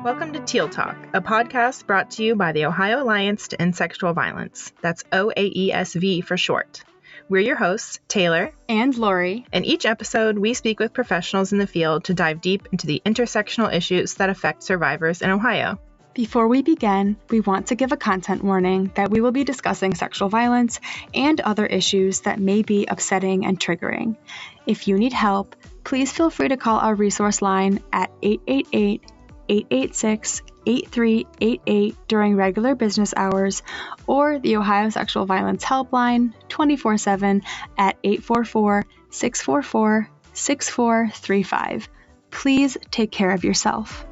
Welcome to Teal Talk, a podcast brought to you by the Ohio Alliance to End Sexual Violence. That's OAESV for short. We're your hosts, Taylor and Lori. In each episode, we speak with professionals in the field to dive deep into the intersectional issues that affect survivors in Ohio. Before we begin, we want to give a content warning that we will be discussing sexual violence and other issues that may be upsetting and triggering. If you need help, please feel free to call our resource line at 888-886-8388 during regular business hours or the Ohio Sexual Violence Helpline 24/7 at 844-644-6435. Please take care of yourself.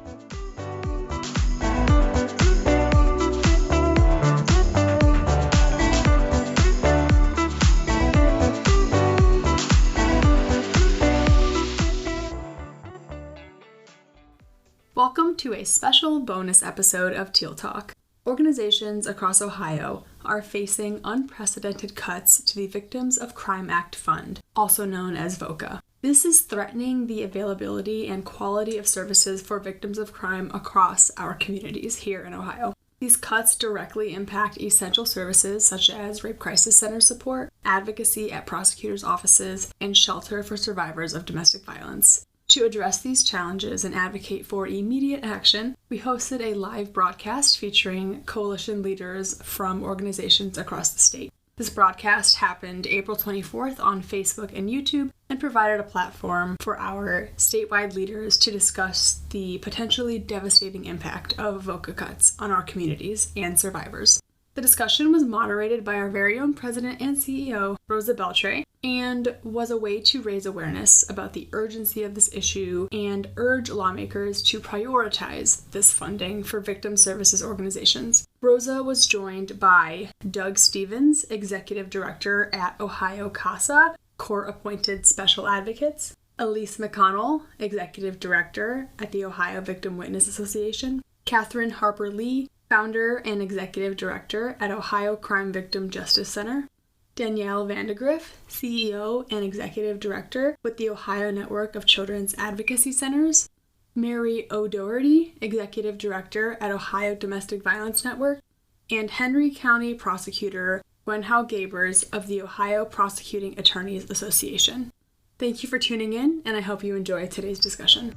Welcome to a special bonus episode of Teal Talk. Organizations across Ohio are facing unprecedented cuts to the Victims of Crime Act Fund, also known as VOCA. This is threatening the availability and quality of services for victims of crime across our communities here in Ohio. These cuts directly impact essential services such as rape crisis center support, advocacy at prosecutors' offices, and shelter for survivors of domestic violence. To address these challenges and advocate for immediate action, we hosted a live broadcast featuring coalition leaders from organizations across the state. This broadcast happened April 24th on Facebook and YouTube and provided a platform for our statewide leaders to discuss the potentially devastating impact of VOCA cuts on our communities and survivors. The discussion was moderated by our very own president and CEO, Rosa Beltré, and was a way to raise awareness about the urgency of this issue and urge lawmakers to prioritize this funding for victim services organizations. Rosa was joined by Doug Stevens, Executive Director at Ohio CASA, court-appointed special advocates, Elyse McConnell, Executive Director at the Ohio Victim Witness Association, Catherine Harper Lee, Founder and Executive Director at Ohio Crime Victim Justice Center, Danielle Vandegrift, CEO and Executive Director with the Ohio Network of Children's Advocacy Centers, Mary O'Doherty, Executive Director at Ohio Domestic Violence Network, and Henry County Prosecutor Gwenhau Gabers of the Ohio Prosecuting Attorneys Association. Thank you for tuning in, and I hope you enjoy today's discussion.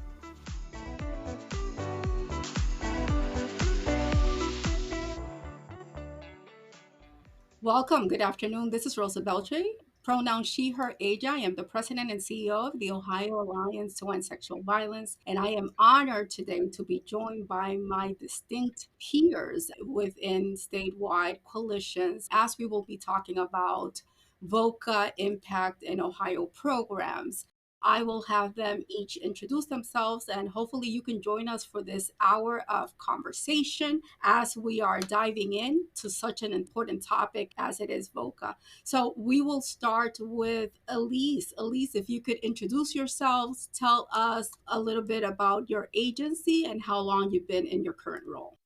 Welcome. Good afternoon. This is Rosa Beltré. Pronoun she, her, age. I am the president and CEO of the Ohio Alliance to End Sexual Violence, and I am honored today to be joined by my distinct peers within statewide coalitions as we will be talking about VOCA impact in Ohio programs. I will have them each introduce themselves, and hopefully you can join us for this hour of conversation as we are diving in to such an important topic as it is VOCA. So we will start with Elyse. Elyse, if you could introduce yourselves, tell us a little bit about your agency and how long you've been in your current role.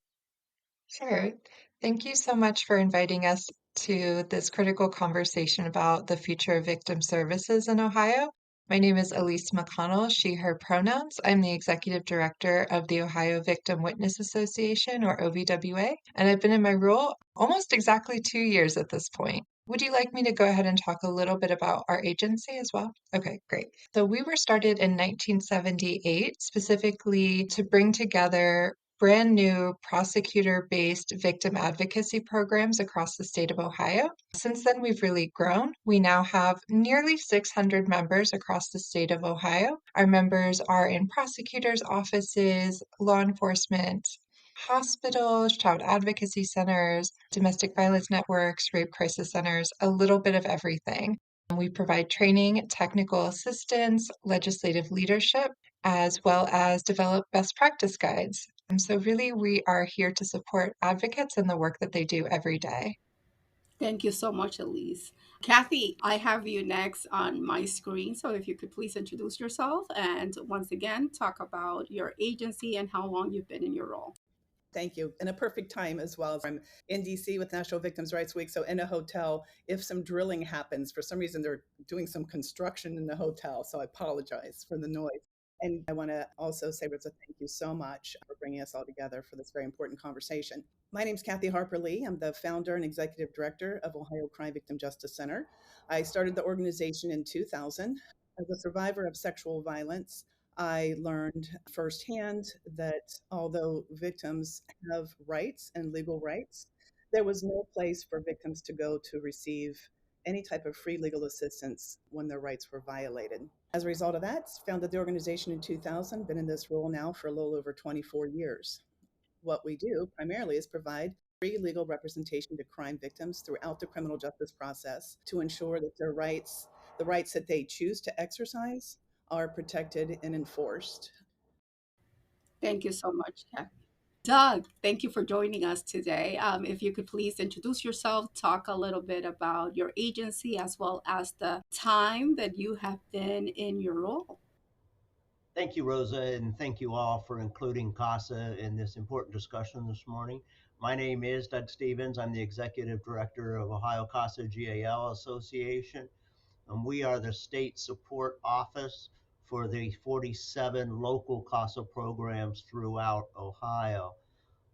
Sure. Thank you so much for inviting us to this critical conversation about the future of victim services in Ohio. My name is Elyse McConnell, she, her pronouns. I'm the Executive Director of the Ohio Victim Witness Association, or OVWA, and I've been in my role almost exactly 2 years at this point. Would you like me to go ahead and talk a little bit about our agency as well? Okay, great. So we were started in 1978, specifically to bring together brand new prosecutor-based victim advocacy programs across the state of Ohio. Since then, we've really grown. We now have nearly 600 members across the state of Ohio. Our members are in prosecutors' offices, law enforcement, hospitals, child advocacy centers, domestic violence networks, rape crisis centers, a little bit of everything. We provide training, technical assistance, legislative leadership, as well as develop best practice guides. And so really we are here to support advocates in the work that they do every day. Thank you so much, Elyse. Kathy, I have you next on my screen. So if you could please introduce yourself and once again, talk about your agency and how long you've been in your role. Thank you. And a perfect time as well. I'm in DC with National Victims' Rights Week. So in a hotel, if some drilling happens, for some reason they're doing some construction in the hotel. So I apologize for the noise. And I want to also say, Rosa, thank you so much for bringing us all together for this very important conversation. My name is Kathy Harper Lee. I'm the founder and executive director of Ohio Crime Victim Justice Center. I started the organization in 2000 as a survivor of sexual violence. I learned firsthand that although victims have rights and legal rights, there was no place for victims to go to receive any type of free legal assistance when their rights were violated. As a result of that, founded the organization in 2000, been in this role now for a little over 24 years. What we do primarily is provide free legal representation to crime victims throughout the criminal justice process to ensure that their rights, the rights that they choose to exercise, are protected and enforced. Thank you so much, Kathy. Doug, thank you for joining us today. If you could please introduce yourself, talk a little bit about your agency as well as the time that you have been in your role. Thank you, Rosa, and thank you all for including CASA in this important discussion this morning. My name is Doug Stevens. I'm the Executive Director of Ohio CASA GAL Association, and we are the state support office for the 47 local CASA programs throughout Ohio.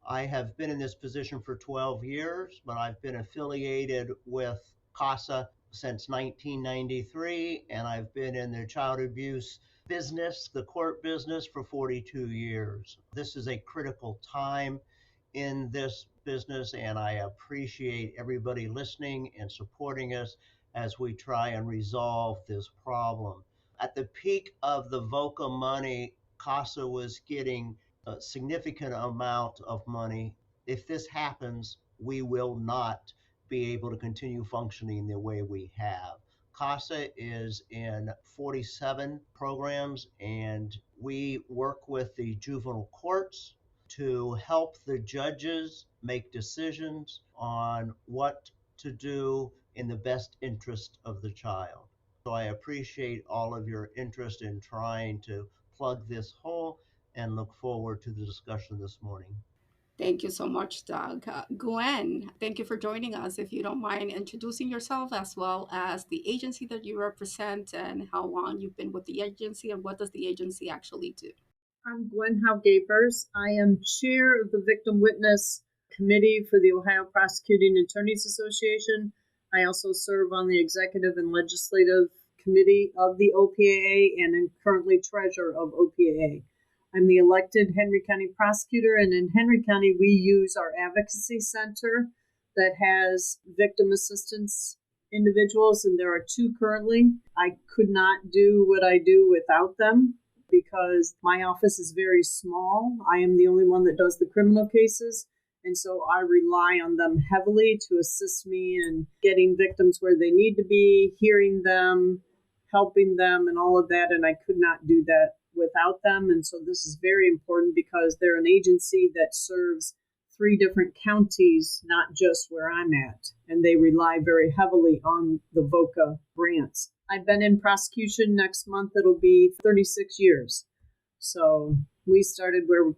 I have been in this position for 12 years, but I've been affiliated with CASA since 1993, and I've been in the child abuse business, the court business, for 42 years. This is a critical time in this business, and I appreciate everybody listening and supporting us as we try and resolve this problem. At the peak of the VOCA money, CASA was getting a significant amount of money. If this happens, we will not be able to continue functioning the way we have. CASA is in 47 programs, and we work with the juvenile courts to help the judges make decisions on what to do in the best interest of the child. So I appreciate all of your interest in trying to plug this hole and look forward to the discussion this morning. Thank you so much, Doug. Gwen, thank you for joining us. If you don't mind introducing yourself as well as the agency that you represent and how long you've been with the agency and what does the agency actually do? I'm Gwen Howe-Gapers. I am chair of the Victim Witness Committee for the Ohio Prosecuting Attorneys Association. I also serve on the executive and legislative committee of the OPAA and am currently treasurer of OPAA. I'm the elected Henry County prosecutor, and in Henry County, we use our advocacy center that has victim assistance individuals, and there are 2 currently. I could not do what I do without them because my office is very small. I am the only one that does the criminal cases, and so I rely on them heavily to assist me in getting victims where they need to be, hearing them, helping them, and all of that, and I could not do that without them. And so this is very important because they're an agency that serves 3 different counties, not just where I'm at, and they rely very heavily on the VOCA grants. I've been in prosecution. Next month it'll be 36 years. So we started where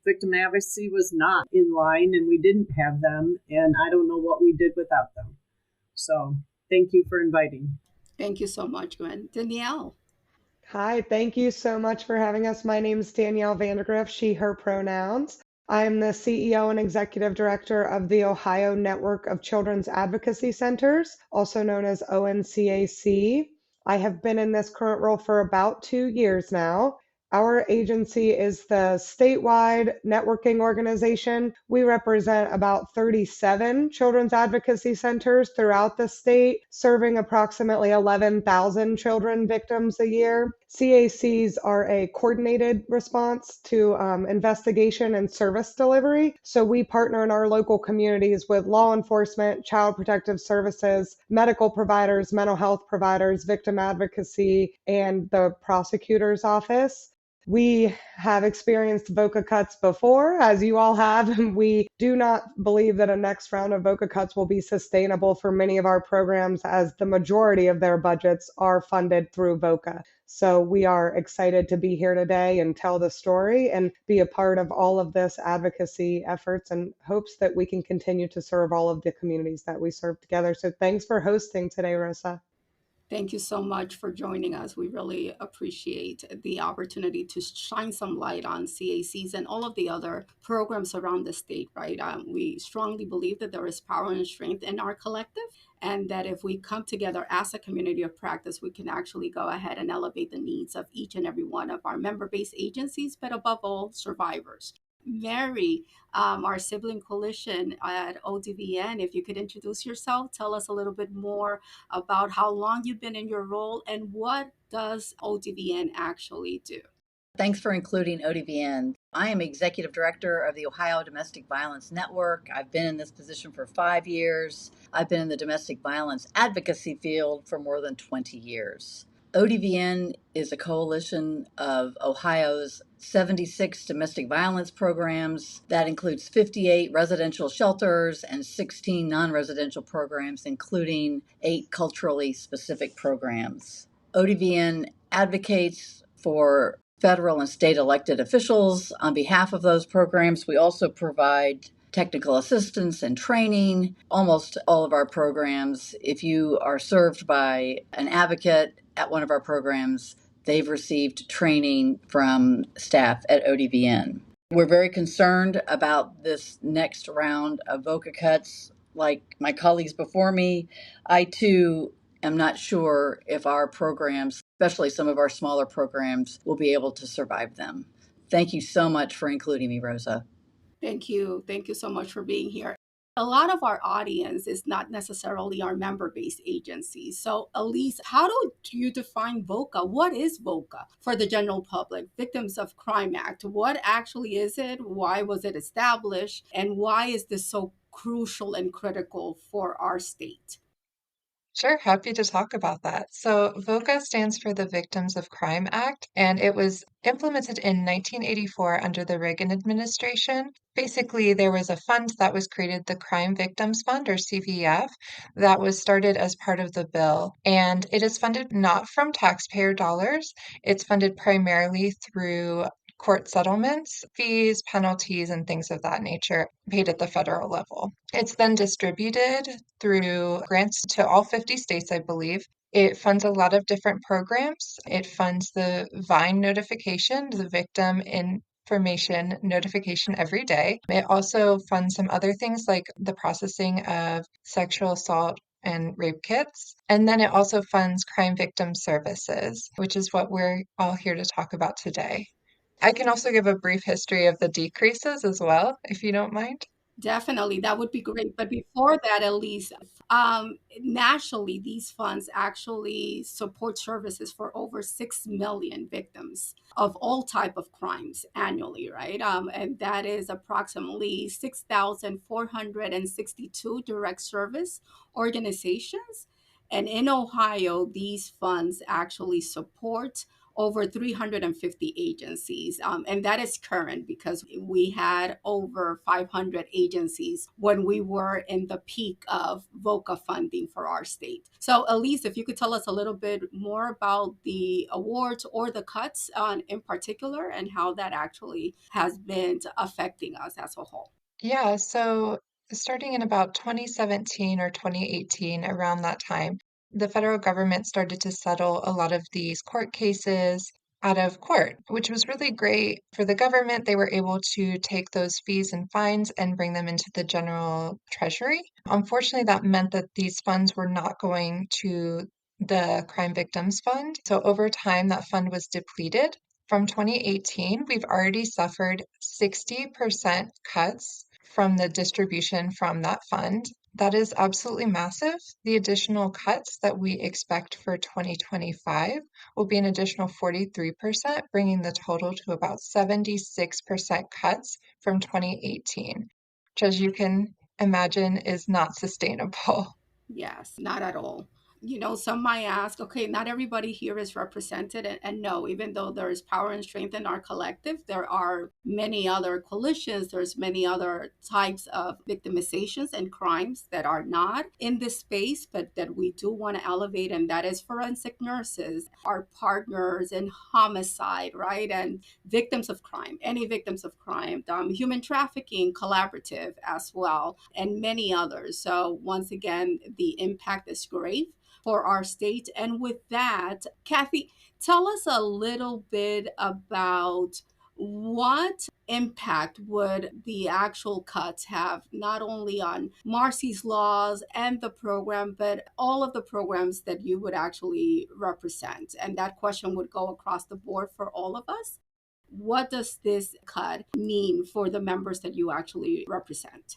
victim advocacy was not in line and we didn't have them, and I don't know what we did without them. So thank you for inviting. Thank you so much, Gwen. Danielle. Hi, thank you so much for having us. My name is Danielle Vandergriff, she, her pronouns. I'm the CEO and Executive Director of the Ohio Network of Children's Advocacy Centers, also known as ONCAC. I have been in this current role for about 2 years now. Our agency is the statewide networking organization. We represent about 37 children's advocacy centers throughout the state, serving approximately 11,000 children victims a year. CACs are a coordinated response to investigation and service delivery. So we partner in our local communities with law enforcement, child protective services, medical providers, mental health providers, victim advocacy, and the prosecutor's office. We have experienced VOCA cuts before, as you all have, and we do not believe that a next round of VOCA cuts will be sustainable for many of our programs, as the majority of their budgets are funded through VOCA. So we are excited to be here today and tell the story and be a part of all of this advocacy efforts, and hopes that we can continue to serve all of the communities that we serve together. So thanks for hosting today, Rosa. Thank you so much for joining us. We really appreciate the opportunity to shine some light on CACs and all of the other programs around the state, right? We strongly believe that there is power and strength in our collective, and that if we come together as a community of practice, we can actually go ahead and elevate the needs of each and every one of our member-based agencies, but above all, survivors. Mary, our sibling coalition at ODVN, if you could introduce yourself, tell us a little bit more about how long you've been in your role and what does ODVN actually do? Thanks for including ODVN. I am Executive Director of the Ohio Domestic Violence Network. I've been in this position for 5 years. I've been in the domestic violence advocacy field for more than 20 years. ODVN is a coalition of Ohio's 76 domestic violence programs. That includes 58 residential shelters and 16 non-residential programs, including 8 culturally specific programs. ODVN advocates for federal and state elected officials on behalf of those programs. We also provide technical assistance and training. Almost all of our programs, if you are served by an advocate at one of our programs, they've received training from staff at ODVN. We're very concerned about this next round of VOCA cuts. Like my colleagues before me, I too am not sure if our programs, especially some of our smaller programs, will be able to survive them. Thank you so much for including me, Rosa. Thank you. Thank you so much for being here. A lot of our audience is not necessarily our member-based agencies. So, Elyse, how do you define VOCA? What is VOCA for the general public? Victims of Crime Act. What actually is it? Why was it established? And why is this so crucial and critical for our state? Sure, happy to talk about that. So, VOCA stands for the Victims of Crime Act, and it was implemented in 1984 under the Reagan administration. Basically, there was a fund that was created, the Crime Victims Fund, or CVF, that was started as part of the bill. And it is funded not from taxpayer dollars, it's funded primarily through court settlements, fees, penalties, and things of that nature paid at the federal level. It's then distributed through grants to all 50 states, I believe. It funds a lot of different programs. It funds the VINE notification, the Victim Information Notification Every Day. It also funds some other things like the processing of sexual assault and rape kits. And then it also funds crime victim services, which is what we're all here to talk about today. I can also give a brief history of the decreases as well, if you don't mind. Definitely, that would be great. But before that, Elyse, nationally, these funds actually support services for over 6 million victims of all type of crimes annually, right? And that is approximately 6,462 direct service organizations. And in Ohio, these funds actually support over 350 agencies. And that is current because we had over 500 agencies when we were in the peak of VOCA funding for our state. So, Elyse, if you could tell us a little bit more about the awards or the cuts in particular and how that actually has been affecting us as a whole. Yeah, so starting in about 2017 or 2018, around that time, the federal government started to settle a lot of these court cases out of court, which was really great for the government. They were able to take those fees and fines and bring them into the general treasury. Unfortunately, that meant that these funds were not going to the Crime Victims Fund. So over time, that fund was depleted. From 2018, we've already suffered 60% cuts from the distribution from that fund. That is absolutely massive. The additional cuts that we expect for 2025 will be an additional 43%, bringing the total to about 76% cuts from 2018, which, as you can imagine, is not sustainable. Yes, not at all. Some might ask, okay, not everybody here is represented. And no, even though there is power and strength in our collective, there are many other coalitions, there's many other types of victimizations and crimes that are not in this space, but that we do want to elevate. And that is forensic nurses, our partners in homicide, right? And victims of crime, any victims of crime, human trafficking collaborative as well, and many others. So once again, the impact is great for our state. And with that, Kathy, tell us a little bit about what impact would the actual cuts have, not only on Marcy's laws and the program, but all of the programs that you would actually represent. And that question would go across the board for all of us. What does this cut mean for the members that you actually represent?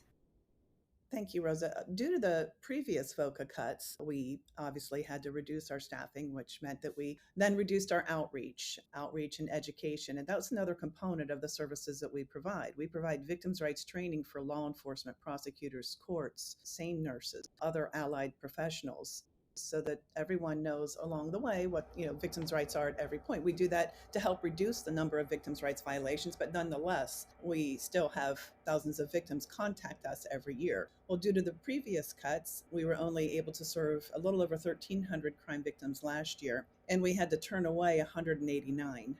Thank you, Rosa. Due to the previous VOCA cuts, we obviously had to reduce our staffing, which meant that we then reduced our outreach and education. And that was another component of the services that we provide. We provide victims' rights training for law enforcement, prosecutors, courts, SANE nurses, other allied professionals, so that everyone knows along the way what victims' rights are at every point. We do that to help reduce the number of victims' rights violations, but nonetheless, we still have thousands of victims contact us every year. Well, due to the previous cuts, we were only able to serve a little over 1,300 crime victims last year, and we had to turn away 189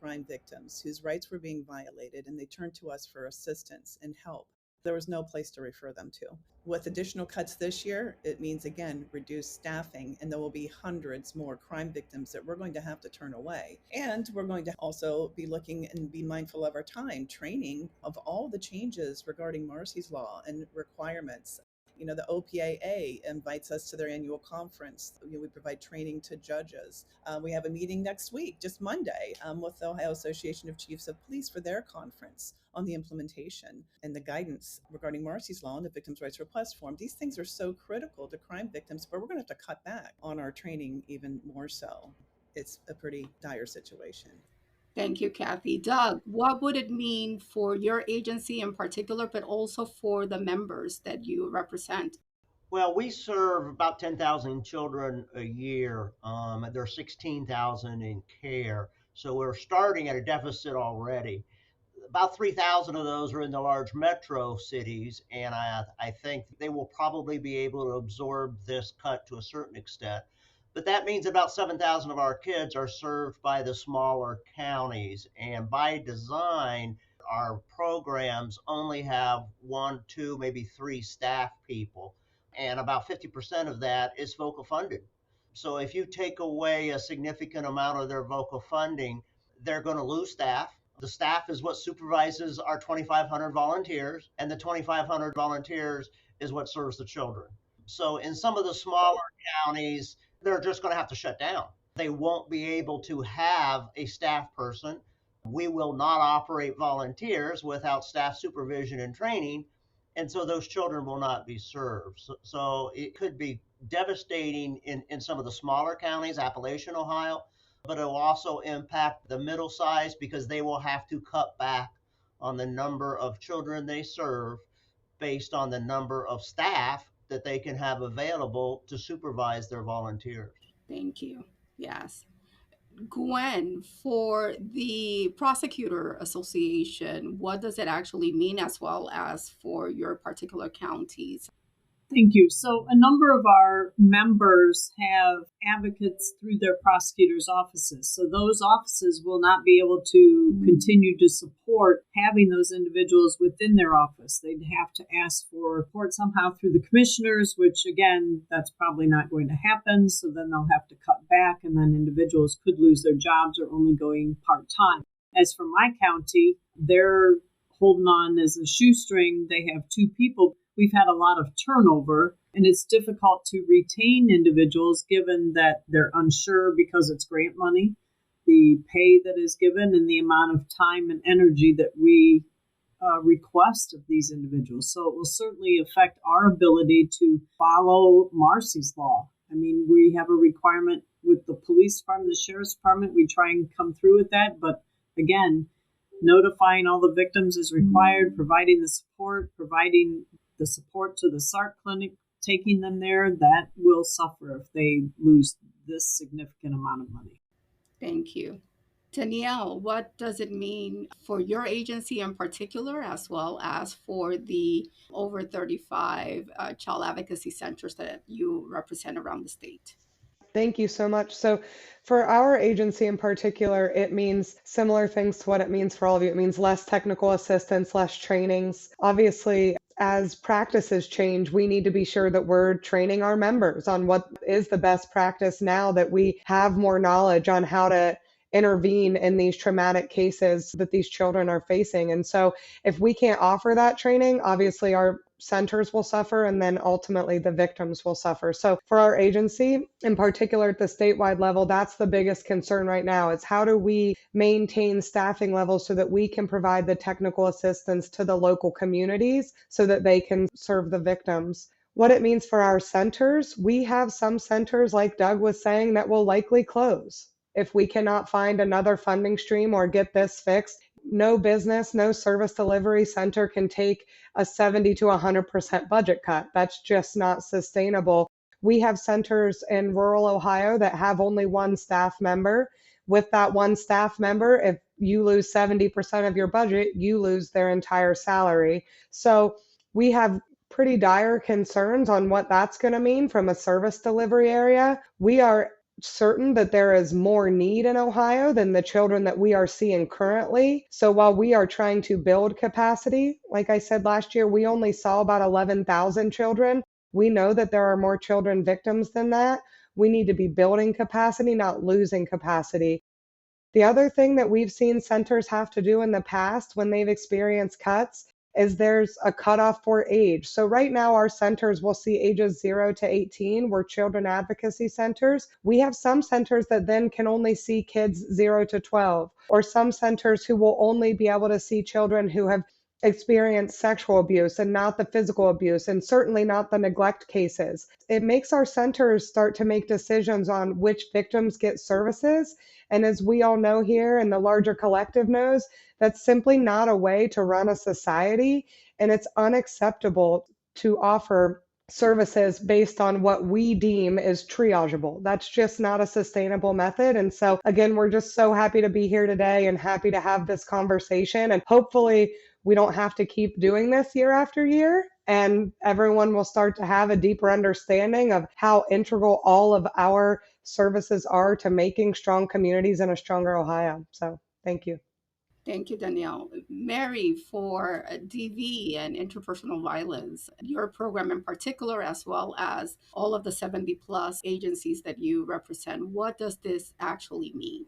crime victims whose rights were being violated, and they turned to us for assistance and help. There was no place to refer them to. With additional cuts this year, it means, again, reduced staffing, and there will be hundreds more crime victims that we're going to have to turn away. And we're going to also be looking and be mindful of our time, training of all the changes regarding Marcy's law and requirements. The OPAA invites us to their annual conference. We provide training to judges. We have a meeting next week, just Monday, with the Ohio Association of Chiefs of Police for their conference on the implementation and the guidance regarding Marcy's law and the Victims' Rights Request Form. These things are so critical to crime victims, but we're going to have to cut back on our training even more so. It's a pretty dire situation. Thank you, Kathy. Doug, what would it mean for your agency in particular, but also for the members that you represent? Well, we serve about 10,000 children a year. There are 16,000 in care. So we're starting at a deficit already. About 3,000 of those are in the large metro cities, and I think they will probably be able to absorb this cut to a certain extent. But that means about 7,000 of our kids are served by the smaller counties. And by design, our programs only have 1, 2, maybe 3 staff people. And about 50% of that is VOCA funded. So if you take away a significant amount of their VOCA funding, they're going to lose staff. The staff is what supervises our 2,500 volunteers, and the 2,500 volunteers is what serves the children. So in some of the smaller counties, they're just going to have to shut down. They won't be able to have a staff person. We will not operate volunteers without staff supervision and training, and so those children will not be served. So it could be devastating in some of the smaller counties, Appalachian, Ohio, but it will also impact the middle size because they will have to cut back on the number of children they serve based on the number of staff that they can have available to supervise their volunteers. Thank you. Yes. Gwen, for the Prosecutor Association, what does it actually mean, as well as for your particular counties? Thank you. So a number of our members have advocates through their prosecutors' offices. So those offices will not be able to continue to support having those individuals within their office. They'd have to ask for support somehow through the commissioners, which again, that's probably not going to happen. So then they'll have to cut back, and then individuals could lose their jobs or only going part-time. As for my county, they're holding on as a shoestring. They have 2 people. We've had a lot of turnover, and it's difficult to retain individuals given that they're unsure because it's grant money, the pay that is given, and the amount of time and energy that we request of these individuals. So it will certainly affect our ability to follow Marcy's law. I mean, we have a requirement with the police department, the sheriff's department. We try and come through with that. But again, notifying all the victims is required, providing the support to the SART clinic taking them there, that will suffer if they lose this significant amount of money. Thank you. Danielle, what does it mean for your agency in particular, as well as for the over 35 child advocacy centers that you represent around the state? Thank you so much. So, for our agency in particular, it means similar things to what it means for all of you. It means less technical assistance, less trainings. Obviously, as practices change, we need to be sure that we're training our members on what is the best practice now that we have more knowledge on how to intervene in these traumatic cases that these children are facing. And so, if we can't offer that training, obviously our centers will suffer, and then ultimately the victims will suffer. So for our agency, in particular at the statewide level, that's the biggest concern right now is how do we maintain staffing levels so that we can provide the technical assistance to the local communities so that they can serve the victims. What it means for our centers, we have some centers, like Doug was saying, that will likely close. If we cannot find another funding stream or get this fixed, no business, no service delivery center can take a 70 to 100% budget cut. That's just not sustainable. We have centers in rural Ohio that have only one staff member. With that one staff member, if you lose 70% of your budget, you lose their entire salary. So we have pretty dire concerns on what that's going to mean from a service delivery area. We are certain that there is more need in Ohio than the children that we are seeing currently. So while we are trying to build capacity, like I said last year, we only saw about 11,000 children. We know that there are more children victims than that. We need to be building capacity, not losing capacity. The other thing that we've seen centers have to do in the past when they've experienced cuts is there's a cutoff for age. So right now our centers will see ages 0 to 18. We're children advocacy centers. We have some centers that then can only see kids 0 to 12, or some centers who will only be able to see children who have experienced sexual abuse and not the physical abuse, and certainly not the neglect cases. It makes our centers start to make decisions on which victims get services. And as we all know here and the larger collective knows, that's simply not a way to run a society. And it's unacceptable to offer services based on what we deem is triageable. That's just not a sustainable method. And so, again, we're just so happy to be here today and happy to have this conversation. And hopefully, we don't have to keep doing this year after year, and everyone will start to have a deeper understanding of how integral all of our services are to making strong communities and a stronger Ohio. So thank you. Thank you, Danielle. Mary, for DV and interpersonal violence, your program in particular, as well as all of the 70 plus agencies that you represent, what does this actually mean?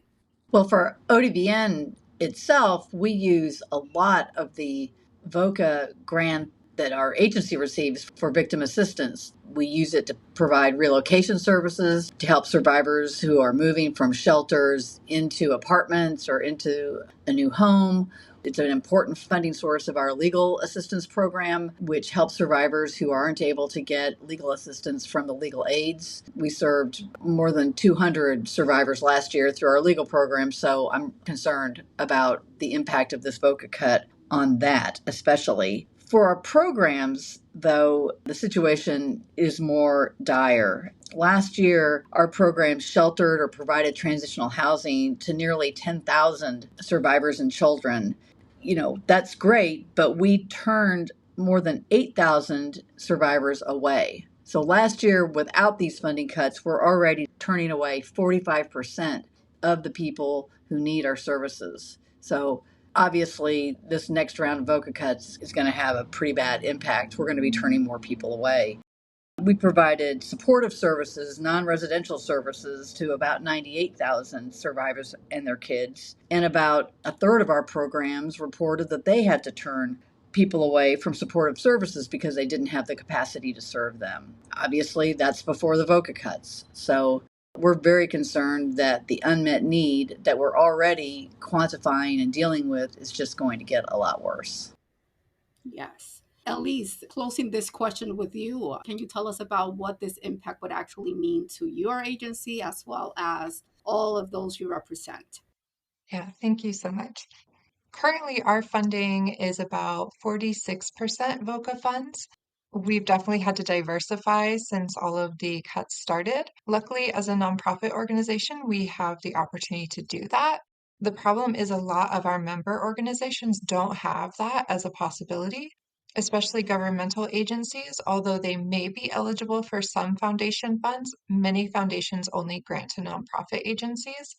Well, for ODVN itself, we use a lot of the VOCA grant that our agency receives for victim assistance. We use it to provide relocation services to help survivors who are moving from shelters into apartments or into a new home. It's an important funding source of our legal assistance program, which helps survivors who aren't able to get legal assistance from the legal aids. We served more than 200 survivors last year through our legal program, so I'm concerned about the impact of this VOCA cut on that, especially. For our programs, though, the situation is more dire. Last year, our program sheltered or provided transitional housing to nearly 10,000 survivors and children. You know, that's great, but we turned more than 8,000 survivors away. So last year, without these funding cuts, we're already turning away 45% of the people who need our services. So obviously, this next round of VOCA cuts is going to have a pretty bad impact. We're going to be turning more people away. We provided supportive services, non-residential services, to about 98,000 survivors and their kids. And about a third of our programs reported that they had to turn people away from supportive services because they didn't have the capacity to serve them. Obviously, that's before the VOCA cuts. So we're very concerned that the unmet need that we're already quantifying and dealing with is just going to get a lot worse. Yes. Elyse, closing this question with you, can you tell us about what this impact would actually mean to your agency as well as all of those you represent? Yeah, thank you so much. Currently, our funding is about 46% VOCA funds. We've definitely had to diversify since all of the cuts started. Luckily, as a nonprofit organization, we have the opportunity to do that. The problem is a lot of our member organizations don't have that as a possibility, especially governmental agencies. Although they may be eligible for some foundation funds, many foundations only grant to nonprofit agencies.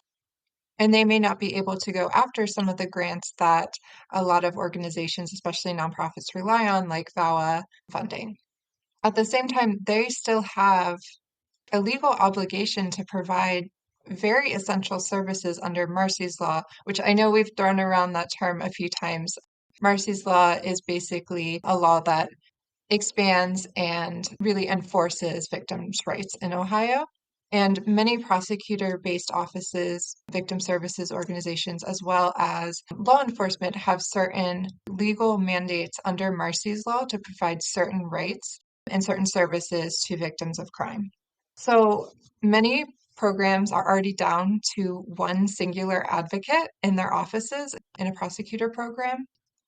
And they may not be able to go after some of the grants that a lot of organizations, especially nonprofits, rely on, like VOCA funding. At the same time, they still have a legal obligation to provide very essential services under Marsy's Law, which I know we've thrown around that term a few times. Marsy's Law is basically a law that expands and really enforces victims' rights in Ohio. And many prosecutor-based offices, victim services organizations, as well as law enforcement have certain legal mandates under Marsy's Law to provide certain rights and certain services to victims of crime. So many programs are already down to one singular advocate in their offices in a prosecutor program.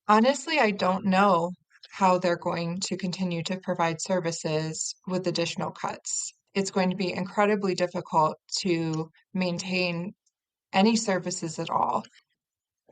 Honestly, I don't know how they're going to continue to provide services with additional cuts. It's going to be incredibly difficult to maintain any services at all.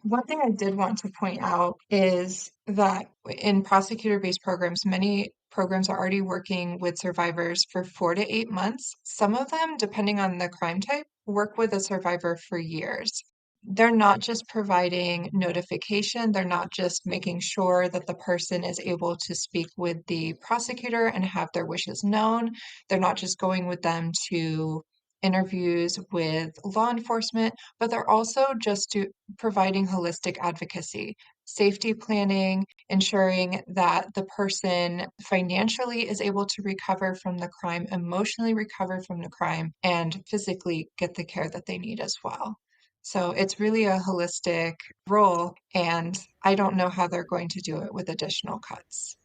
One thing I did want to point out is that in prosecutor-based programs, many programs are already working with survivors for 4 to 8 months. Some of them, depending on the crime type, work with a survivor for years. They're not just providing notification, they're not just making sure that the person is able to speak with the prosecutor and have their wishes known. They're not just going with them to interviews with law enforcement, but they're also just providing holistic advocacy, safety planning, ensuring that the person financially is able to recover from the crime, emotionally recover from the crime, and physically get the care that they need as well. So it's really a holistic role, and I don't know how they're going to do it with additional cuts.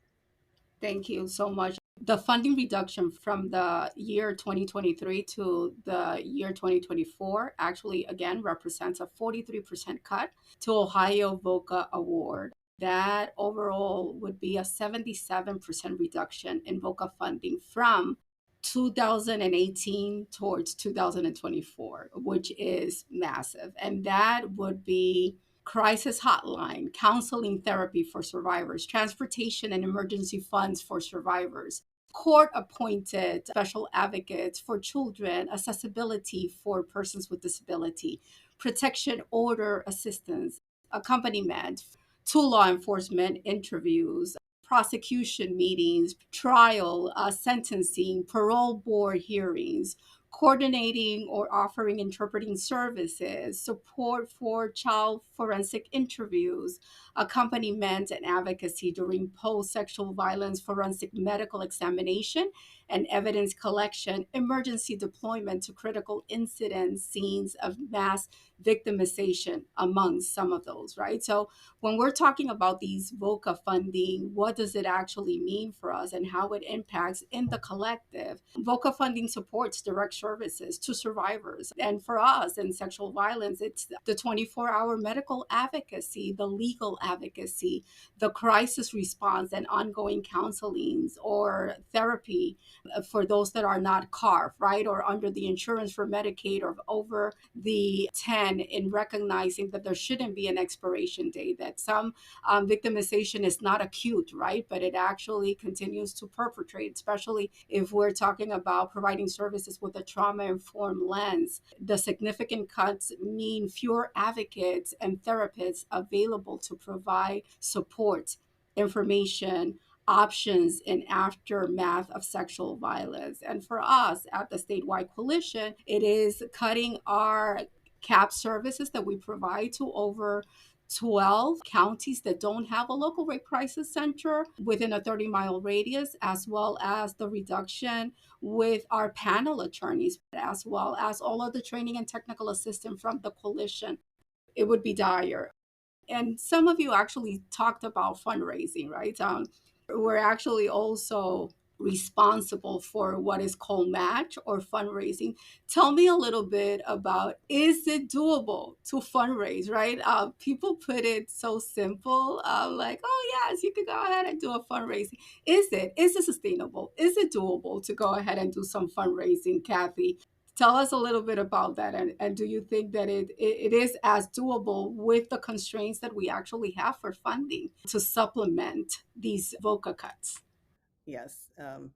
Thank you so much. The funding reduction from the year 2023 to the year 2024 actually, again, represents a 43% cut to Ohio VOCA award. That overall would be a 77% reduction in VOCA funding from 2018 towards 2024, which is massive. And that would be crisis hotline, counseling therapy for survivors, transportation and emergency funds for survivors, court appointed special advocates for children, accessibility for persons with disability, protection order assistance, accompaniment to law enforcement interviews, prosecution meetings, trial, sentencing, parole board hearings, coordinating or offering interpreting services, support for child forensic interviews, accompaniment and advocacy during post-sexual violence forensic medical examination and evidence collection, emergency deployment to critical incident scenes of mass victimization, among some of those, right? So when we're talking about these VOCA funding, what does it actually mean for us and how it impacts in the collective? VOCA funding supports direct services to survivors. And for us in sexual violence, it's the 24-hour medical advocacy, the legal advocacy, the crisis response and ongoing counselings or therapy for those that are not CARF, right? Or under the insurance for Medicaid or over the 10, in recognizing that there shouldn't be an expiration date, that some victimization is not acute, right? But it actually continues to perpetrate, especially if we're talking about providing services with a trauma-informed lens. The significant cuts mean fewer advocates and therapists available to provide support, information, options in aftermath of sexual violence. And for us at the statewide coalition, it is cutting our CAP services that we provide to over 12 counties that don't have a local rape crisis center within a 30-mile radius, as well as the reduction with our panel attorneys, as well as all of the training and technical assistance from the coalition. It would be dire. And some of you actually talked about fundraising, right? We're actually also responsible for what is called match or fundraising. Tell me a little bit about, is it doable to fundraise, right? People put it so simple, like, oh yes, you could go ahead and do a fundraising. Is it sustainable? Is it doable to go ahead and do some fundraising, Kathy? Tell us a little bit about that. And do you think that it is as doable with the constraints that we actually have for funding to supplement these VOCA cuts? Yes,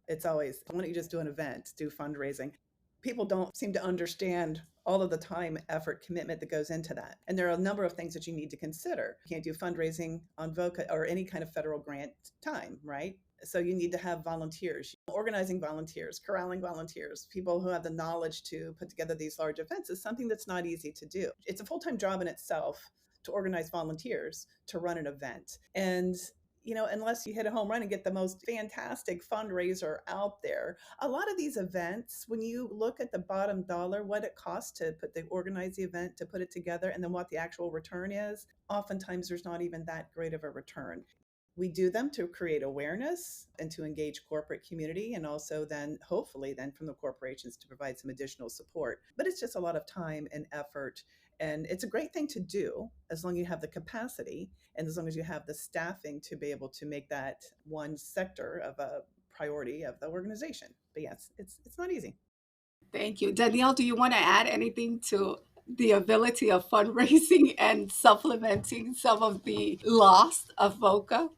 it's always, why don't you just do an event, do fundraising? People don't seem to understand all of the time, effort, commitment that goes into that. And there are a number of things that you need to consider. You can't do fundraising on VOCA or any kind of federal grant time, right? So you need to have volunteers, organizing volunteers, corralling volunteers, people who have the knowledge to put together these large events is something that's not easy to do. It's a full-time job in itself to organize volunteers to run an event. And unless you hit a home run and get the most fantastic fundraiser out there, a lot of these events, when you look at the bottom dollar, what it costs to organize the event, to put it together, and then what the actual return is, oftentimes there's not even that great of a return. We do them to create awareness and to engage corporate community, and also then hopefully then from the corporations to provide some additional support. But it's just a lot of time and effort. And it's a great thing to do as long as you have the capacity and as long as you have the staffing to be able to make that one sector of a priority of the organization. But yes, it's not easy. Thank you. Danielle, do you want to add anything to the ability of fundraising and supplementing some of the loss of VOCA?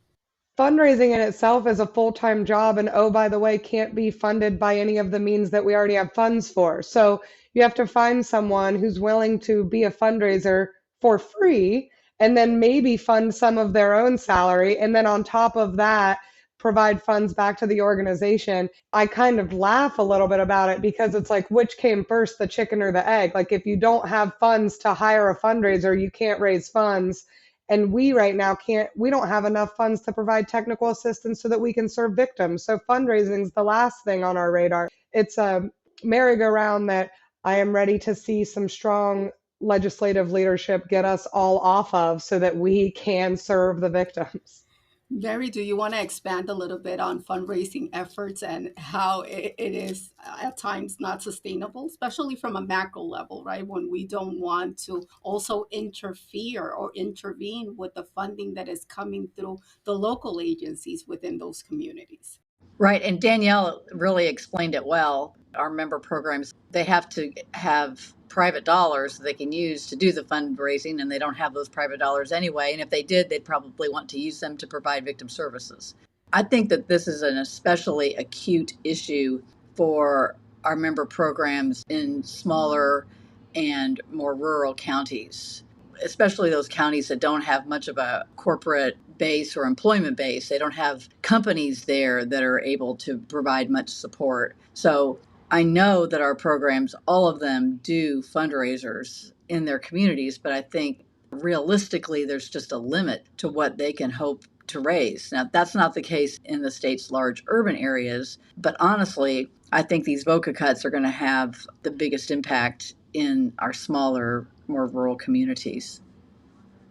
Fundraising in itself is a full-time job, and oh, by the way, can't be funded by any of the means that we already have funds for. So you have to find someone who's willing to be a fundraiser for free and then maybe fund some of their own salary. And then on top of that, provide funds back to the organization. I kind of laugh a little bit about it because it's like, which came first, the chicken or the egg? Like, if you don't have funds to hire a fundraiser, you can't raise funds. And we right now we don't have enough funds to provide technical assistance so that we can serve victims. So fundraising is the last thing on our radar. It's a merry-go-round that I am ready to see some strong legislative leadership get us all off of so that we can serve the victims. Mary, do you want to expand a little bit on fundraising efforts and how it is at times not sustainable, especially from a macro level, right? When we don't want to also interfere or intervene with the funding that is coming through the local agencies within those communities. Right. And Danielle really explained it well. Our member programs, they have to have private dollars they can use to do the fundraising, and they don't have those private dollars anyway. And if they did, they'd probably want to use them to provide victim services. I think that this is an especially acute issue for our member programs in smaller and more rural counties, especially those counties that don't have much of a corporate base or employment base. They don't have companies there that are able to provide much support. So I know that our programs, all of them do fundraisers in their communities, but I think realistically, there's just a limit to what they can hope to raise. Now, that's not the case in the state's large urban areas, but honestly, I think these VOCA cuts are going to have the biggest impact in our smaller, more rural communities.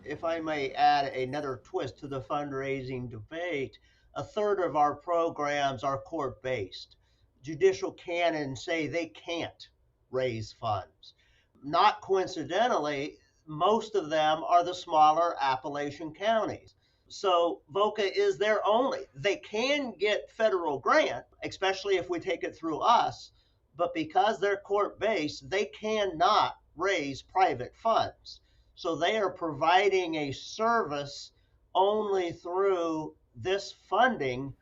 If I may add another twist to the fundraising debate, a third of our programs are court-based. Judicial canons say they can't raise funds. Not coincidentally, most of them are the smaller Appalachian counties. So VOCA is their only. They can get federal grant, especially if we take it through us, but because they're court-based, they cannot raise private funds. So they are providing a service only through this funding,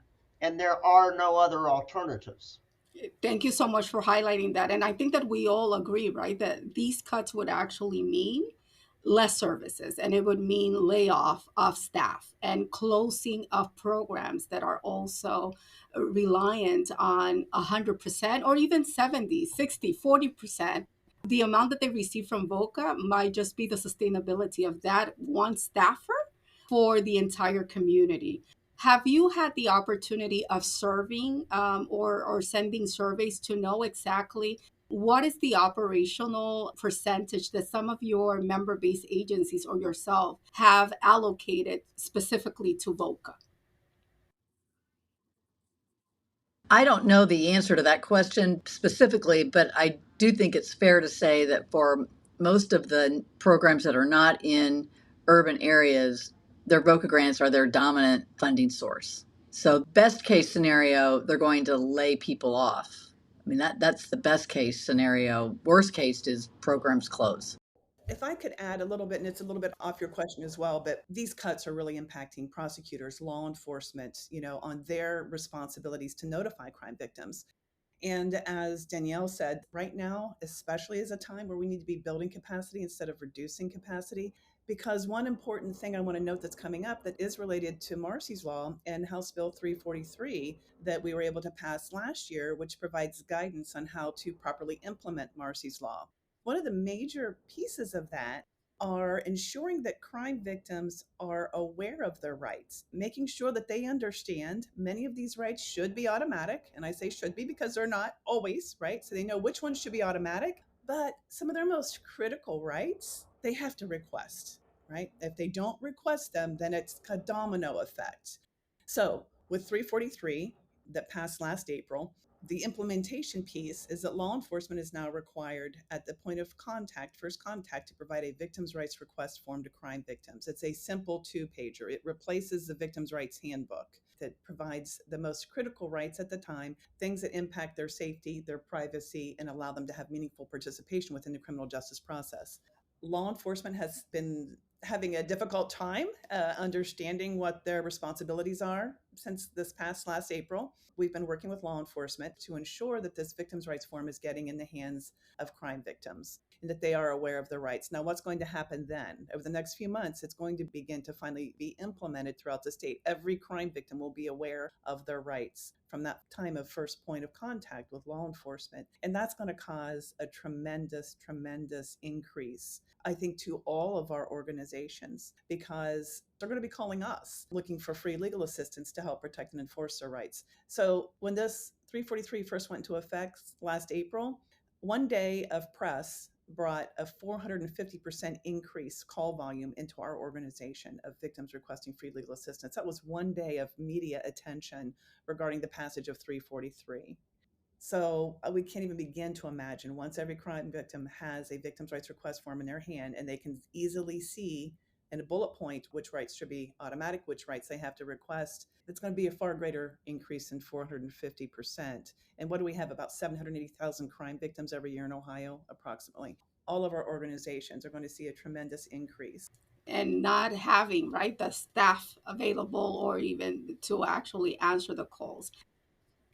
and there are no other alternatives. Thank you so much for highlighting that. And I think that we all agree, right, that these cuts would actually mean less services, and it would mean layoff of staff and closing of programs that are also reliant on 100% or even 70, 60, 40%. The amount that they receive from VOCA might just be the sustainability of that one staffer for the entire community. Have you had the opportunity of serving or sending surveys to know exactly what is the operational percentage that some of your member-based agencies or yourself have allocated specifically to VOCA? I don't know the answer to that question specifically, but I do think it's fair to say that for most of the programs that are not in urban areas, their VOCA grants are their dominant funding source. So, best case scenario, they're going to lay people off. I mean, that's the best case scenario. Worst case is programs close. If I could add a little bit, and it's a little bit off your question as well, but these cuts are really impacting prosecutors, law enforcement, on their responsibilities to notify crime victims. And as Danielle said, right now, especially is a time where we need to be building capacity instead of reducing capacity. Because one important thing I want to note that's coming up that is related to Marcy's Law and House Bill 343 that we were able to pass last year, which provides guidance on how to properly implement Marcy's Law. One of the major pieces of that are ensuring that crime victims are aware of their rights, making sure that they understand many of these rights should be automatic. And I say should be because they're not always, right? So they know which ones should be automatic, but some of their most critical rights, they have to request, right? If they don't request them, then it's a domino effect. So with 343 that passed last April, the implementation piece is that law enforcement is now required at the point of contact, first contact, to provide a victim's rights request form to crime victims. It's a simple 2-pager. It replaces the victim's rights handbook that provides the most critical rights at the time, things that impact their safety, their privacy, and allow them to have meaningful participation within the criminal justice process. Law enforcement has been having a difficult time understanding what their responsibilities are since this past last April. We've been working with law enforcement to ensure that this victims' rights form is getting in the hands of crime victims and that they are aware of their rights. Now, what's going to happen then? Over the next few months, it's going to begin to finally be implemented throughout the state. Every crime victim will be aware of their rights from that time of first point of contact with law enforcement. And that's going to cause a tremendous, tremendous increase, I think, to all of our organizations, because they're going to be calling us looking for free legal assistance to help protect and enforce their rights. So when this 343 first went into effect last April, one day of press brought a 450% increase call volume into our organization of victims requesting free legal assistance. That was one day of media attention regarding the passage of 343. So we can't even begin to imagine, once every crime victim has a victim's rights request form in their hand and they can easily see in a bullet point which rights should be automatic, which rights they have to request, it's going to be a far greater increase than 450%. And what do we have? About 780,000 crime victims every year in Ohio, approximately. All of our organizations are going to see a tremendous increase. And not having, right, the staff available or even to actually answer the calls.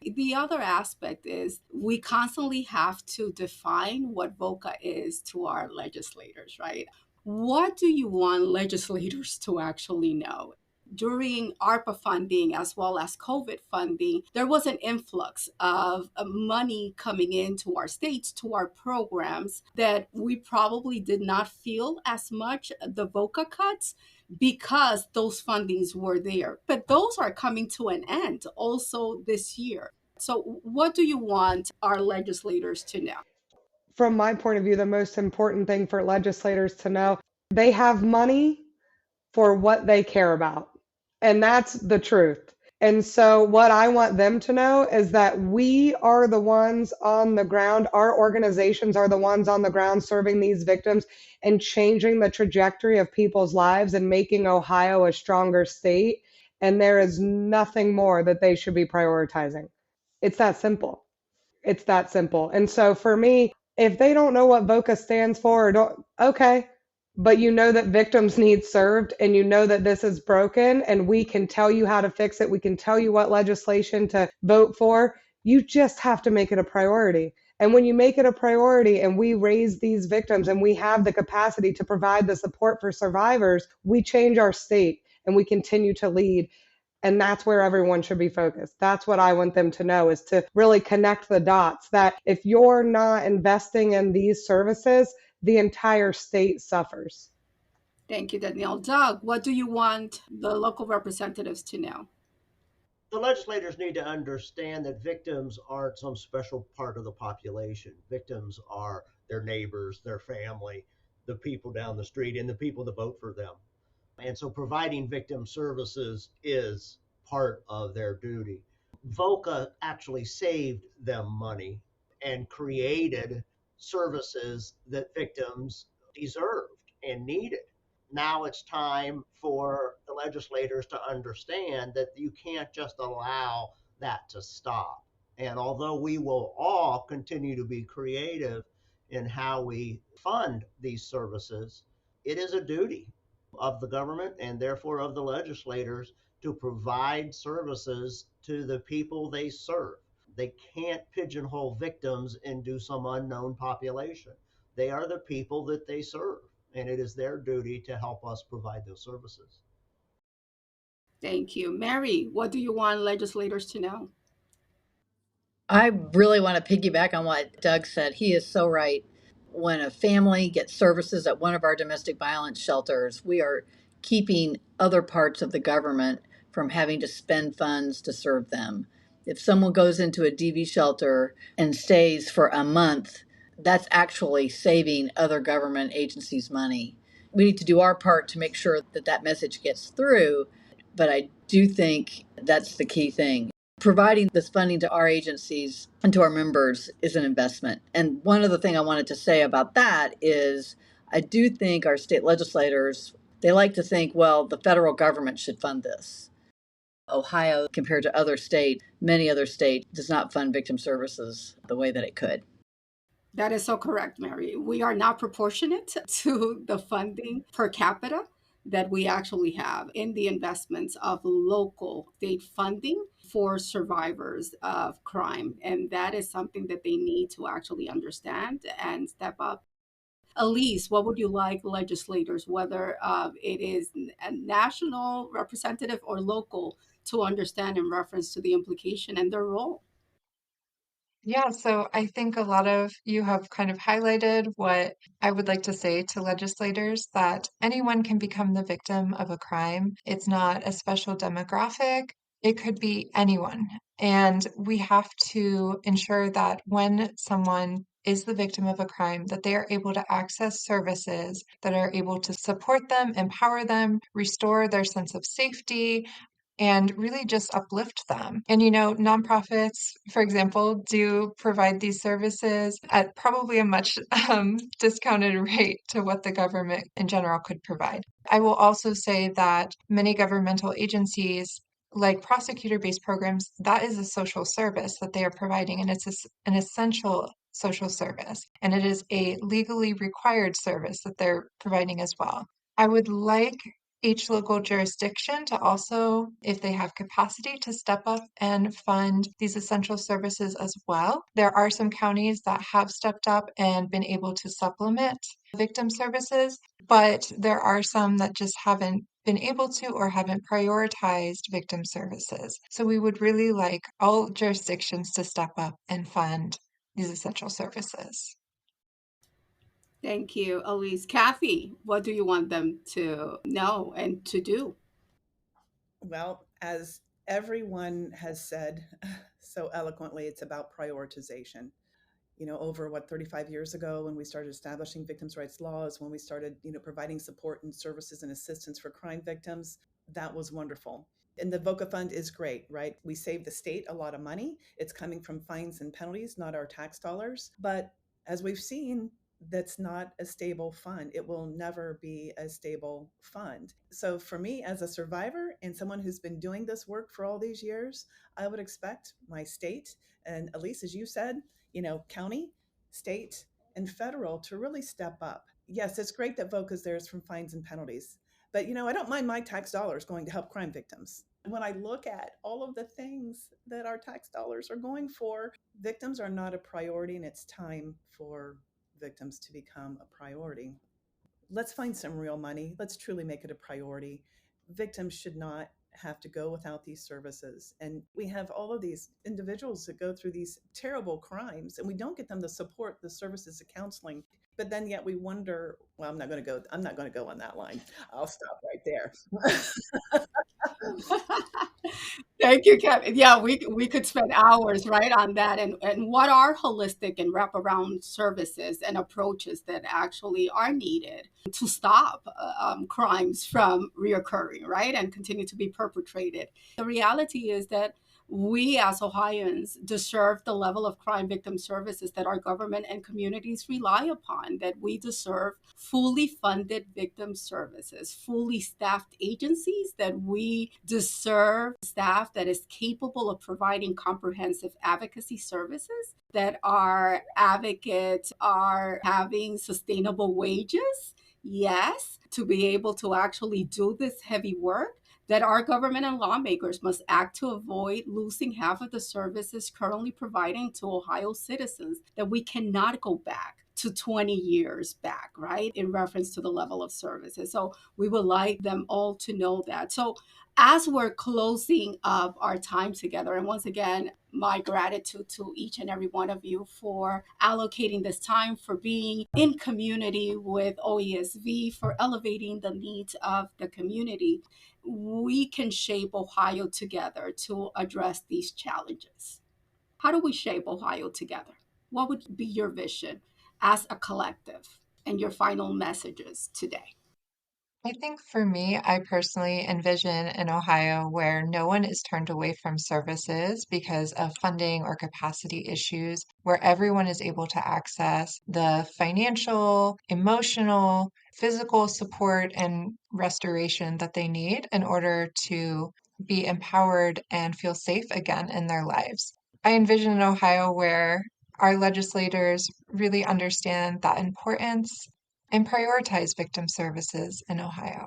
The other aspect is we constantly have to define what VOCA is to our legislators, right? What do you want legislators to actually know? During ARPA funding as well as COVID funding, there was an influx of money coming into our states, to our programs, that we probably did not feel as much the VOCA cuts because those fundings were there. But those are coming to an end also this year. So what do you want our legislators to know? From my point of view, the most important thing for legislators to know, they have money for what they care about. And that's the truth. And so what I want them to know is that we are the ones on the ground. Our organizations are the ones on the ground serving these victims and changing the trajectory of people's lives and making Ohio a stronger state. And there is nothing more that they should be prioritizing. It's that simple. It's that simple. And so for me, if they don't know what VOCA stands for, or don't, okay, but you know that victims need served and you know that this is broken and we can tell you how to fix it. We can tell you what legislation to vote for. You just have to make it a priority. And when you make it a priority and we raise these victims and we have the capacity to provide the support for survivors, we change our state and we continue to lead. And that's where everyone should be focused. That's what I want them to know, is to really connect the dots, that if you're not investing in these services, the entire state suffers. Thank you, Danielle. Doug, what do you want the local representatives to know? The legislators need to understand that victims aren't some special part of the population. Victims are their neighbors, their family, the people down the street, and the people that vote for them. And so providing victim services is part of their duty. VOCA actually saved them money and created services that victims deserved and needed. Now it's time for the legislators to understand that you can't just allow that to stop. And although we will all continue to be creative in how we fund these services, it is a duty of the government and therefore of the legislators to provide services to the people they serve. They can't pigeonhole victims into some unknown population. They are the people that they serve, and it is their duty to help us provide those services. Thank you. Mary, what do you want legislators to know? I really want to piggyback on what Doug said. He is so right. When a family gets services at one of our domestic violence shelters, we are keeping other parts of the government from having to spend funds to serve them. If someone goes into a DV shelter and stays for a month, that's actually saving other government agencies money. We need to do our part to make sure that that message gets through, but I do think that's the key thing. Providing this funding to our agencies and to our members is an investment. And one other thing I wanted to say about that is I do think our state legislators, they like to think, well, the federal government should fund this. Ohio, compared to other states, many other states, does not fund victim services the way that it could. That is so correct, Mary. We are not proportionate to the funding per capita that we actually have in the investments of local state funding for survivors of crime. And that is something that they need to actually understand and step up. Elyse, what would you like legislators, whether it is a national representative or local, to understand in reference to the implication and their role? Yeah, so I think a lot of you have kind of highlighted what I would like to say to legislators, that anyone can become the victim of a crime. It's not a special demographic. It could be anyone. And we have to ensure that when someone is the victim of a crime, that they are able to access services that are able to support them, empower them, restore their sense of safety, and really just uplift them. And, nonprofits, for example, do provide these services at probably a much discounted rate to what the government in general could provide. I will also say that many governmental agencies, like prosecutor-based programs, that is a social service that they are providing, and it's an essential social service, and it is a legally required service that they're providing as well. I would like each local jurisdiction to also, if they have capacity, to step up and fund these essential services as well. There are some counties that have stepped up and been able to supplement victim services, but there are some that just haven't been able to or haven't prioritized victim services. So we would really like all jurisdictions to step up and fund these essential services. Thank you, Elyse. Kathy, what do you want them to know and to do? Well, as everyone has said so eloquently, it's about prioritization. Over 35 years ago, when we started establishing victims' rights laws, when we started, providing support and services and assistance for crime victims, that was wonderful. And the VOCA fund is great, right? We save the state a lot of money. It's coming from fines and penalties, not our tax dollars. But as we've seen, that's not a stable fund. It will never be a stable fund. So for me as a survivor and someone who's been doing this work for all these years, I would expect my state, and Elyse, as you said, county, state, and federal to really step up. Yes, it's great that VOCA's there from fines and penalties, but I don't mind my tax dollars going to help crime victims. When I look at all of the things that our tax dollars are going for, victims are not a priority, and it's time for victims to become a priority. Let's find some real money. Let's truly make it a priority. Victims should not have to go without these services. And we have all of these individuals that go through these terrible crimes, and we don't get them the support, the services, the counseling. But then yet we wonder, well, I'm not going to go on that line. I'll stop right there. Thank you, Kevin. Yeah, we could spend hours right on that, and what are holistic and wraparound services and approaches that actually are needed to stop crimes from reoccurring, right, and continue to be perpetrated. The reality is that We as Ohioans deserve the level of crime victim services that our government and communities rely upon, that we deserve fully funded victim services, fully staffed agencies, that we deserve staff that is capable of providing comprehensive advocacy services, that our advocates are having sustainable wages. Yes, to be able to actually do this heavy work, that our government and lawmakers must act to avoid losing half of the services currently providing to Ohio citizens, that we cannot go back to 20 years back, right, in reference to the level of services. So we would like them all to know that. So as we're closing up our time together, and once again, my gratitude to each and every one of you for allocating this time, for being in community with OESV, for elevating the needs of the community. We can shape Ohio together to address these challenges. How do we shape Ohio together? What would be your vision as a collective and your final messages today? I think for me, I personally envision an Ohio where no one is turned away from services because of funding or capacity issues, where everyone is able to access the financial, emotional, physical support and restoration that they need in order to be empowered and feel safe again in their lives. I envision an Ohio where our legislators really understand that importance and prioritize victim services in Ohio.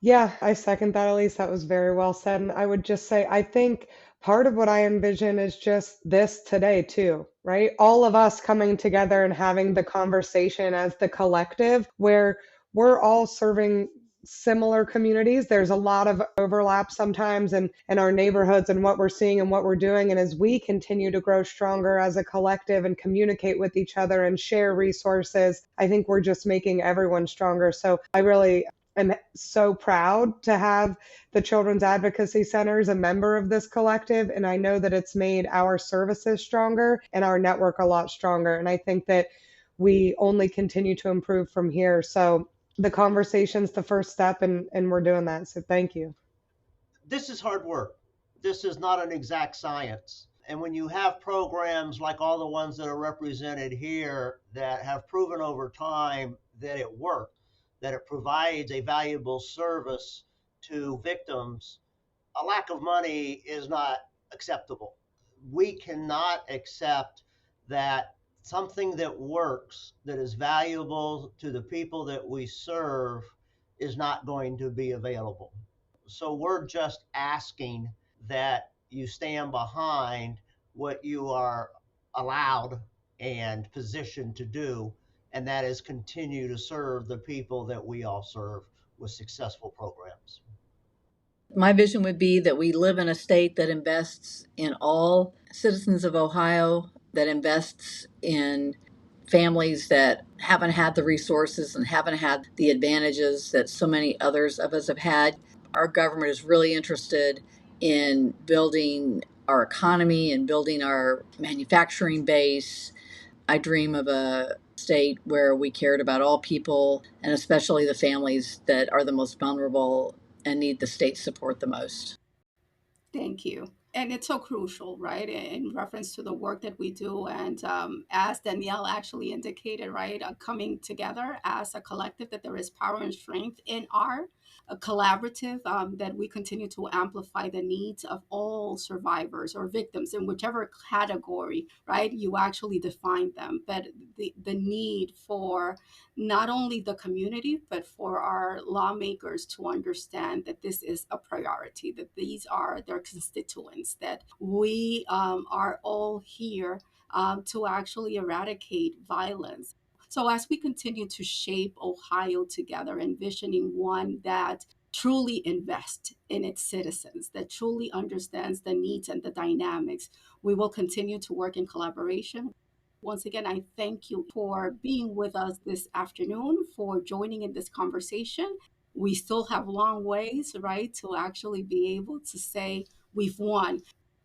Yeah, I second that, Elise. That was very well said. And I would just say, I think part of what I envision is just this today, too, right? All of us coming together and having the conversation as the collective where we're all serving similar communities. There's a lot of overlap sometimes in our neighborhoods and what we're seeing and what we're doing. And as we continue to grow stronger as a collective and communicate with each other and share resources, I think we're just making everyone stronger. So I really am so proud to have the Children's Advocacy Center as a member of this collective. And I know that it's made our services stronger and our network a lot stronger. And I think that we only continue to improve from here. So the conversation's the first step, and we're doing that. So thank you. This is hard work. This is not an exact science. And when you have programs like all the ones that are represented here that have proven over time that it works, that it provides a valuable service to victims, a lack of money is not acceptable. We cannot accept that something that works, that is valuable to the people that we serve, is not going to be available. So we're just asking that you stand behind what you are allowed and positioned to do, and that is continue to serve the people that we all serve with successful programs. My vision would be that we live in a state that invests in all citizens of Ohio, that invests in families that haven't had the resources and haven't had the advantages that so many others of us have had. Our government is really interested in building our economy and building our manufacturing base. I dream of a state where we cared about all people, and especially the families that are the most vulnerable and need the state support the most. Thank you. And it's so crucial, right, in reference to the work that we do. And as Danielle actually indicated, right, coming together as a collective, that there is power and strength in our collaborative, that we continue to amplify the needs of all survivors or victims in whichever category, right, you actually define them. But the need for not only the community, but for our lawmakers to understand that this is a priority, that these are their constituents, that we are all here to actually eradicate violence. So as we continue to shape Ohio together, envisioning one that truly invests in its citizens, that truly understands the needs and the dynamics, we will continue to work in collaboration. Once again, I thank you for being with us this afternoon, for joining in this conversation. We still have long ways, right, to actually be able to say we've won.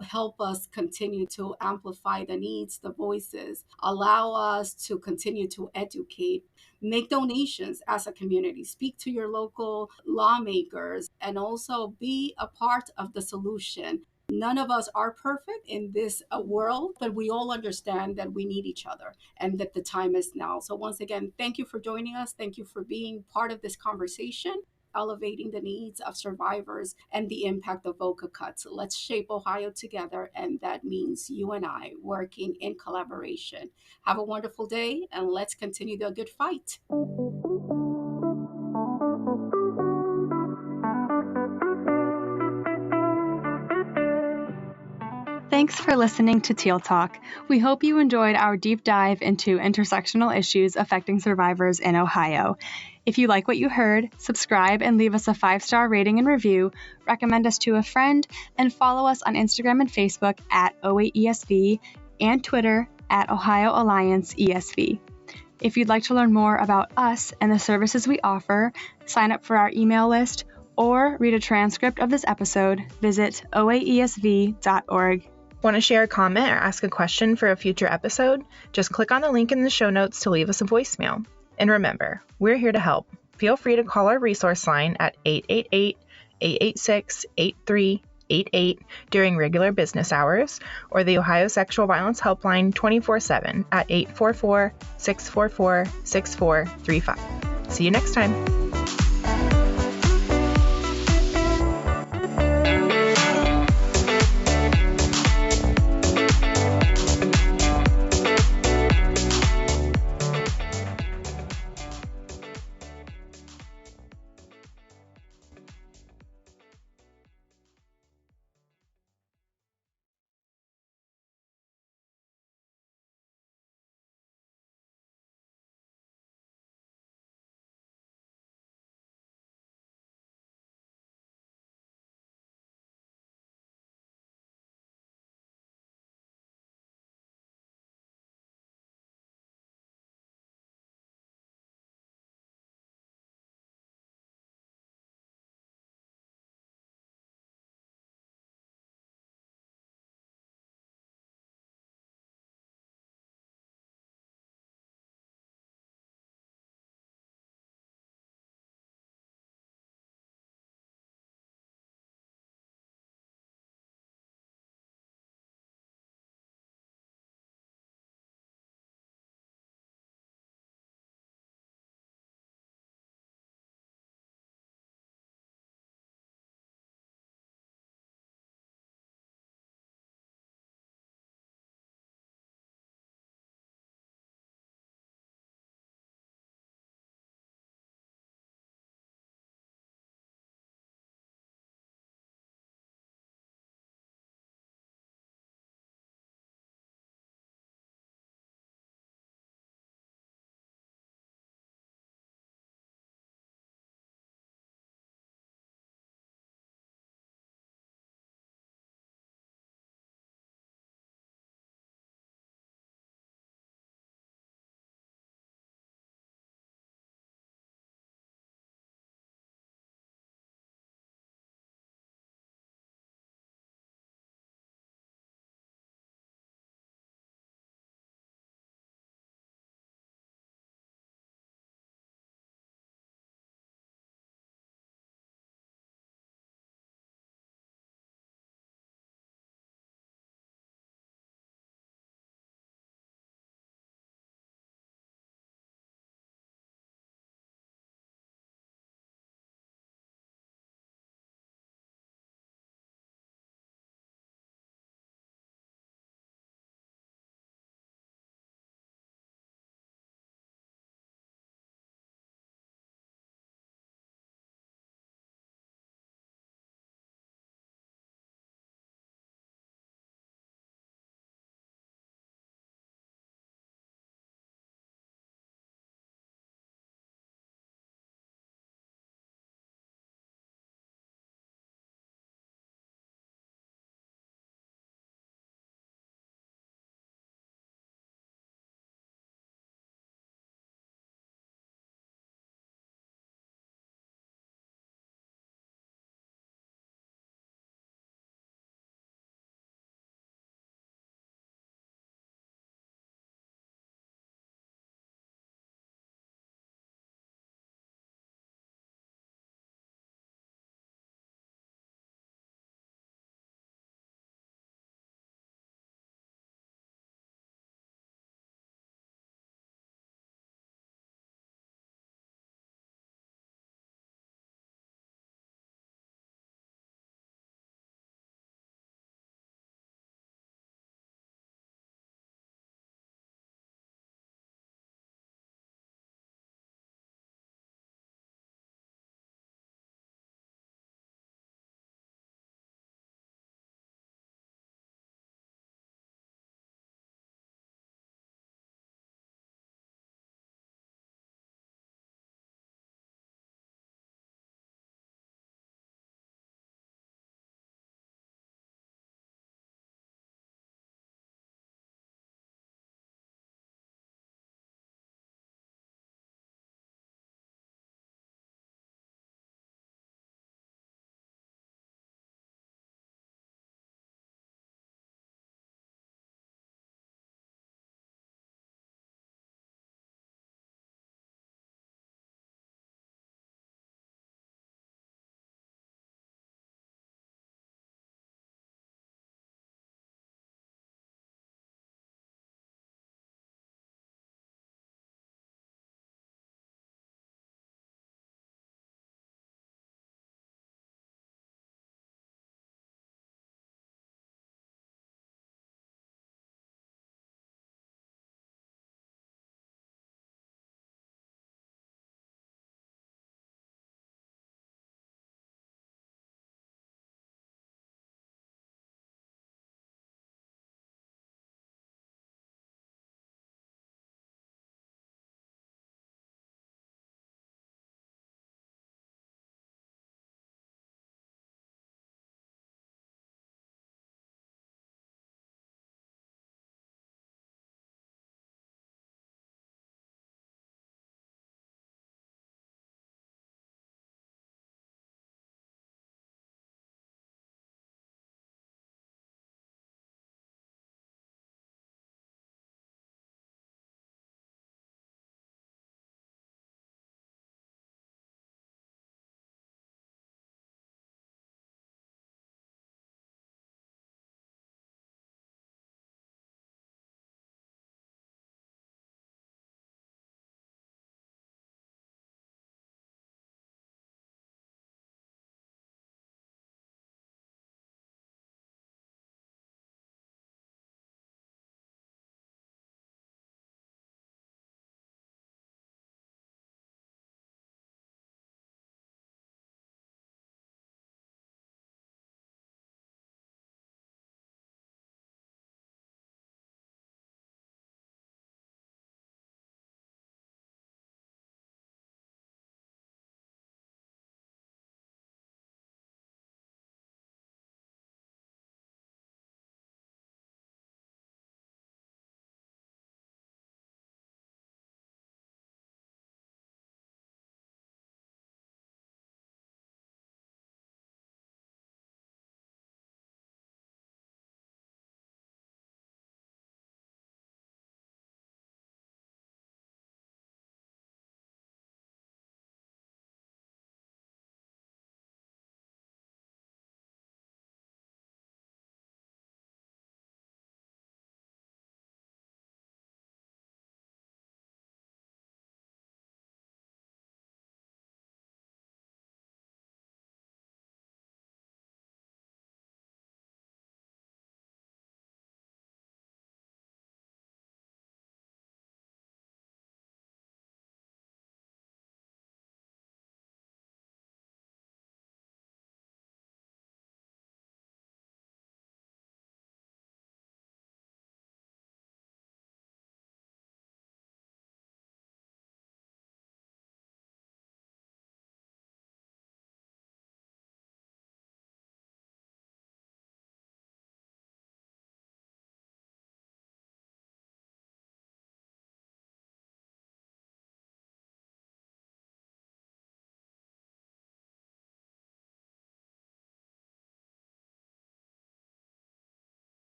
Help us continue to amplify the needs, the voices, allow us to continue to educate, make donations as a community, speak to your local lawmakers, and also be a part of the solution. None of us are perfect in this world, but we all understand that we need each other and that the time is now. So once again, thank you for joining us. Thank you for being part of this conversation, elevating the needs of survivors and the impact of VOCA cuts. Let's shape Ohio together, and that means you and I working in collaboration. Have a wonderful day, and let's continue the good fight. Thanks for listening to Teal Talk. We hope you enjoyed our deep dive into intersectional issues affecting survivors in Ohio. If you like what you heard, subscribe and leave us a 5-star rating and review, recommend us to a friend, and follow us on Instagram and Facebook at OAESV and Twitter at Ohio Alliance ESV. If you'd like to learn more about us and the services we offer, sign up for our email list, or read a transcript of this episode, visit oaesv.org. Want to share a comment or ask a question for a future episode? Just click on the link in the show notes to leave us a voicemail. And remember, we're here to help. Feel free to call our resource line at 888-886-8388 during regular business hours, or the Ohio Sexual Violence Helpline 24/7 at 844-644-6435. See you next time.